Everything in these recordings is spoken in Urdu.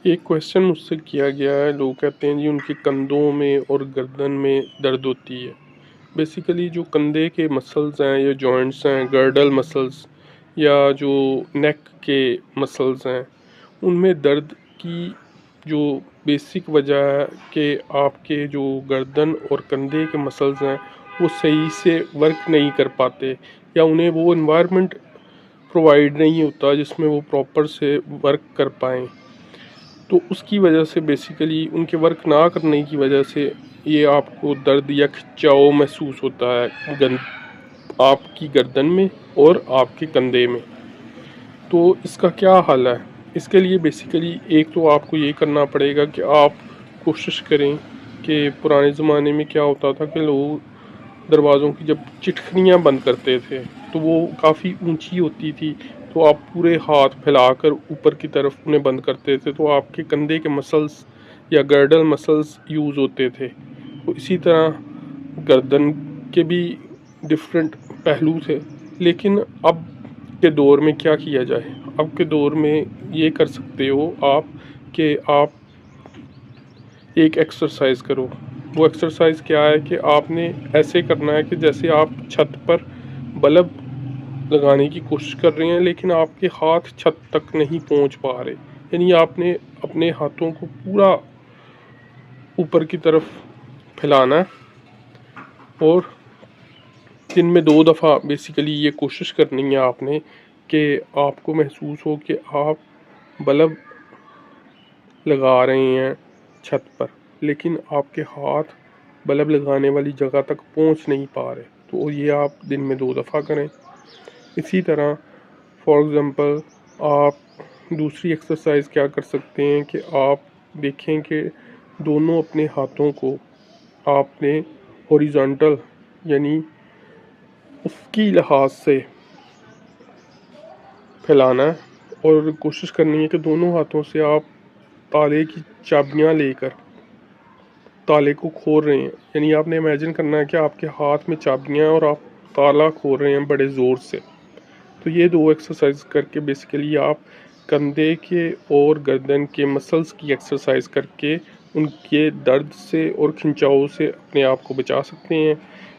ایک کویشچن مجھ سے کیا گیا ہے، لوگ کہتے ہیں جی ان کے کندھوں میں اور گردن میں درد ہوتی ہے۔ بیسیکلی جو کندھے کے مسلز ہیں یا جوائنٹس ہیں، گرڈل مسلز یا جو نیک کے مسلز ہیں، ان میں درد کی جو بیسک وجہ ہے کہ آپ کے جو گردن اور کندھے کے مسلز ہیں وہ صحیح سے ورک نہیں کر پاتے، یا انہیں وہ انوائرمنٹ پرووائڈ نہیں ہوتا جس میں وہ پراپر سے ورک کر پائیں۔ تو اس کی وجہ سے بیسیکلی ان کے ورک نہ کرنے کی وجہ سے یہ آپ کو درد یا کھچاؤ محسوس ہوتا ہے آپ کی گردن میں اور آپ کے کندھے میں۔ تو اس کا کیا حل ہے؟ اس کے لیے بیسیکلی ایک تو آپ کو یہ کرنا پڑے گا کہ آپ کوشش کریں کہ پرانے زمانے میں کیا ہوتا تھا کہ لوگ دروازوں کی جب چٹکنیاں بند کرتے تھے تو وہ کافی اونچی ہوتی تھی، تو آپ پورے ہاتھ پھیلا کر اوپر کی طرف انہیں بند کرتے تھے تو آپ کے کندھے کے مسلز یا گرڈل مسلز یوز ہوتے تھے۔ تو اسی طرح گردن کے بھی ڈفرینٹ پہلو تھے، لیکن اب کے دور میں کیا کیا جائے؟ اب کے دور میں یہ کر سکتے ہو آپ کہ آپ ایک ایکسرسائز کرو۔ وہ ایکسرسائز کیا ہے کہ آپ نے ایسے کرنا ہے کہ جیسے آپ چھت پر بلب لگانے کی کوشش کر رہے ہیں لیکن آپ کے ہاتھ چھت تک نہیں پہنچ پا رہے، یعنی آپ نے اپنے ہاتھوں کو پورا اوپر کی طرف پھیلانا ہے اور دن میں 2 دفعہ بیسیکلی یہ کوشش کرنی ہے آپ نے کہ آپ کو محسوس ہو کہ آپ بلب لگا رہے ہیں چھت پر لیکن آپ کے ہاتھ بلب لگانے والی جگہ تک پہنچ نہیں پا رہے، تو یہ آپ دن میں 2 دفعہ کریں۔ اسی طرح فار ایگزامپل آپ دوسری ایکسرسائز کیا کر سکتے ہیں کہ آپ دیکھیں کہ دونوں اپنے ہاتھوں کو آپ نے ہاریزونٹل یعنی افقی لحاظ سے پھیلانا ہے اور کوشش کرنی ہے کہ دونوں ہاتھوں سے آپ تالے کی چابیاں لے کر تالے کو کھول رہے ہیں، یعنی آپ نے امیجن کرنا ہے کہ آپ کے ہاتھ میں چابیاں ہیں اور آپ تالا کھول رہے ہیں بڑے زور سے۔ تو یہ 2 ایکسرسائز کر کے بیسیکلی آپ کندھے کے اور گردن کے مسلز کی ایکسرسائز کر کے ان کے درد سے اور کھنچاؤ سے اپنے آپ کو بچا سکتے ہیں۔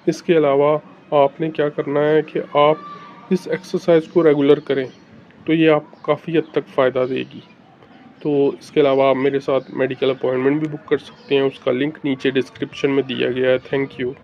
اس کے علاوہ آپ نے کیا کرنا ہے کہ آپ اس ایکسرسائز کو ریگولر کریں، تو یہ آپ کو کافی حد تک فائدہ دے گی۔ تو اس کے علاوہ آپ میرے ساتھ میڈیکل اپوائنٹمنٹ بھی بک کر سکتے ہیں، اس کا لنک نیچے ڈسکرپشن میں دیا گیا ہے۔ Thank you.